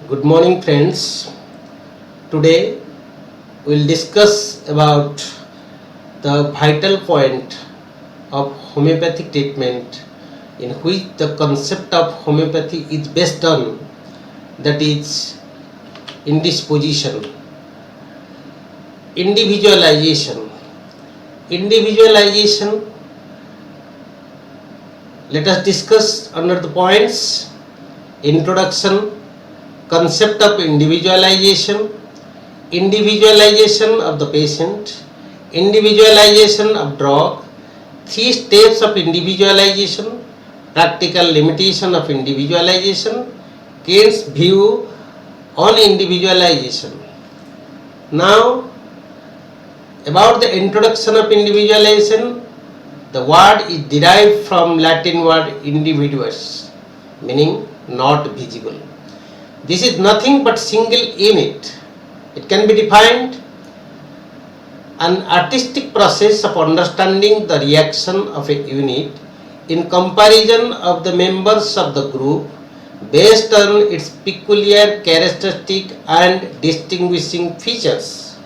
Good morning, friends. Today we'll discuss about the vital point of homeopathic treatment in which the concept of homeopathy is based on, that is indisposition, individualization. Individualization, let us discuss under the points: introduction, concept of individualization, individualization of the patient, individualization of drug, 3 steps of individualization, practical limitation of individualization, Kate's view on individualization. Now, about the introduction of individualization, the word is derived from Latin word individuus, meaning not visible. This is nothing but single unit. It can be defined an artistic process of understanding the reaction of a unit in comparison of the members of the group based on its peculiar characteristic and distinguishing features.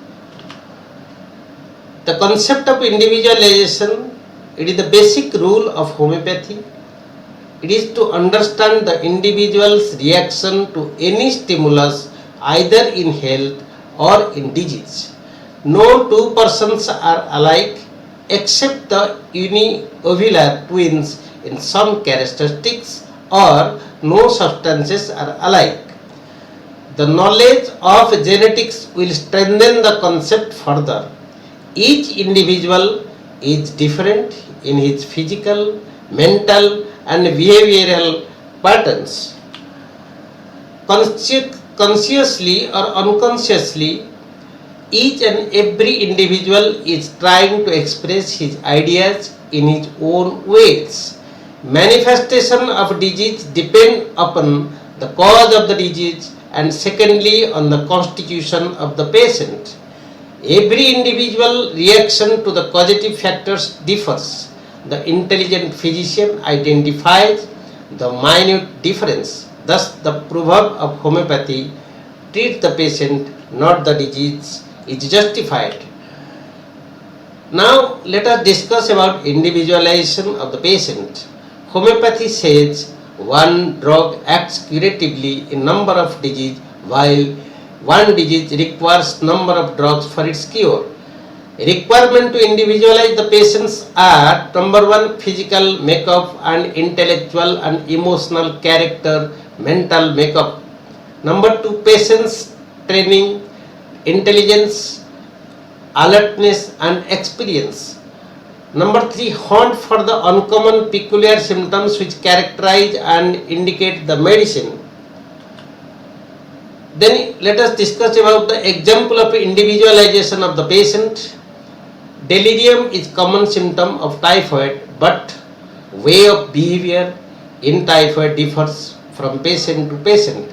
The concept of individualization, it is the basic rule of homeopathy. It is to understand the individual's reaction to any stimulus either in health or in disease. No two persons are alike except the uniovular twins in some characteristics, or no substances are alike. The knowledge of genetics will strengthen the concept further. Each individual is different in his physical, mental and behavioral patterns. Consciously or unconsciously, each and every individual is trying to express his ideas in his own ways. Manifestation of disease depend upon the cause of the disease, and secondly on the constitution of the patient. Every individual reaction to the causative factors differs. The intelligent physician identifies the minute difference. Thus, the proverb of homeopathy, treat the patient, not the disease, is justified. Now, let us discuss about individualization of the patient. Homeopathy says one drug acts curatively in number of diseases, while one disease requires number of drugs for its cure. Requirement to individualize the patients are: number 1, physical makeup and intellectual and emotional character, mental makeup. Number 2, patient's training, intelligence, alertness and experience. Number 3, hunt for the uncommon peculiar symptoms which characterize and indicate the medicine. Then let us discuss about the example of individualization of the patient. Delirium is common symptom of typhoid, but way of behavior in typhoid differs from patient to patient.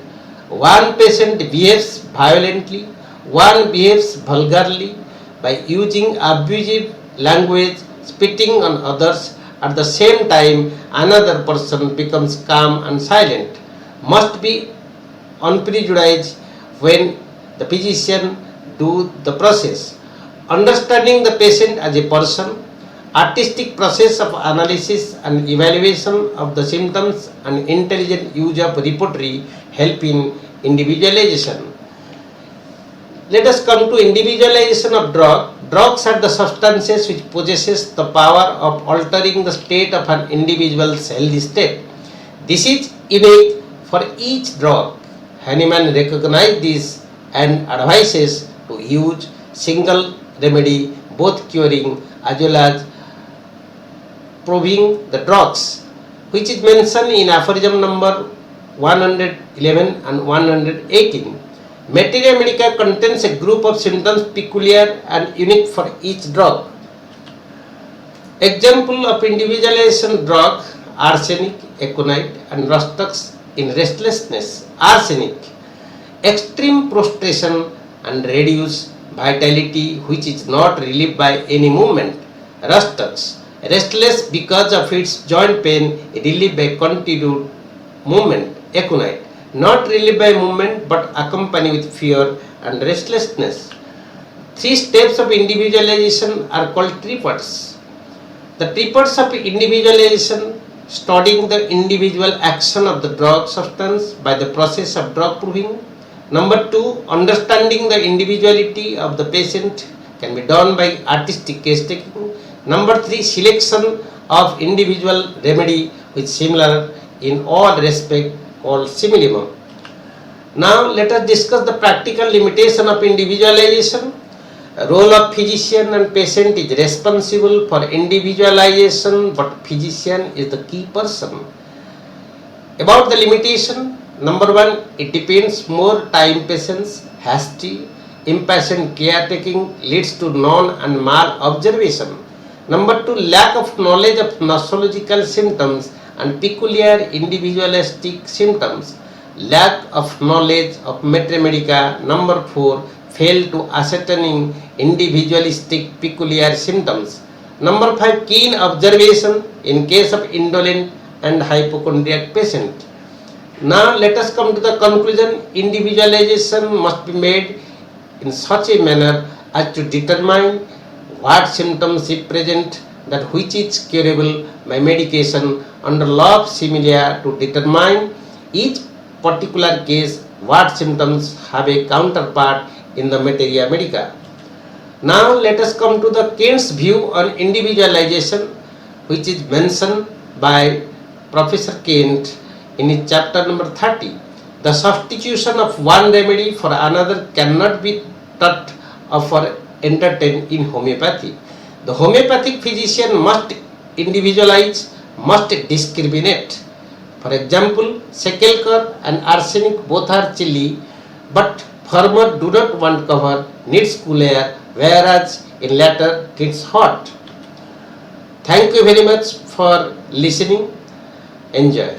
One patient behaves violently, one behaves vulgarly by using abusive language, spitting on others. At the same time, another person becomes calm and silent. Must be unprejudiced when the physician do the process. Understanding the patient as a person, artistic process of analysis and evaluation of the symptoms, and intelligent use of repertory help in individualization. Let us come to individualization of drug. Drugs are the substances which possesses the power of altering the state of an individual's healthy state. This is innate for each drug. Hahnemann recognized this and advises to use single remedy, both curing as well as proving the drugs, which is mentioned in aphorism number 111 and 118. Materia medica contains a group of symptoms peculiar and unique for each drug. Example of individualization drug: arsenic, aconite and rustux in restlessness. Arsenic, extreme prostration and reduced vitality which is not relieved by any movement. Rustux, restless because of its joint pain, relieved by continued movement. Aconite, not relieved by movement but accompanied with fear and restlessness. Three steps of individualization are called tripods. The tripods of individualization: studying the individual action of the drug substance by the process of drug proving. Number two, understanding the individuality of the patient can be done by artistic case taking. Number three, selection of individual remedy which similar in all respect called similimum. Now let us discuss the practical limitation of individualization. Role of physician and patient is responsible for individualization, but physician is the key person. About the limitation: number one, it depends more time patience, hasty, impatient caretaking leads to non and mal observation. Number two, lack of knowledge of nosological symptoms and peculiar individualistic symptoms. Lack of knowledge of maitre medica. Number four, fail to ascertaining individualistic peculiar symptoms. Number five, keen observation in case of indolent and hypochondriac patient. Now let us come to the conclusion. Individualization must be made in such a manner as to determine what symptoms is present, that which is curable by medication, under law of similia to determine each particular case what symptoms have a counterpart in the materia medica. Now let us come to the Kant's view on individualization, which is mentioned by Professor Kant in his chapter number 30. The substitution of one remedy for another cannot be thought of or entertained in homeopathy. The homeopathic physician must individualize, must discriminate. For example, Sekelkar and arsenic both are chilly, but former do not want cover, needs cool air, whereas in latter needs hot. Thank you very much for listening. Enjoy.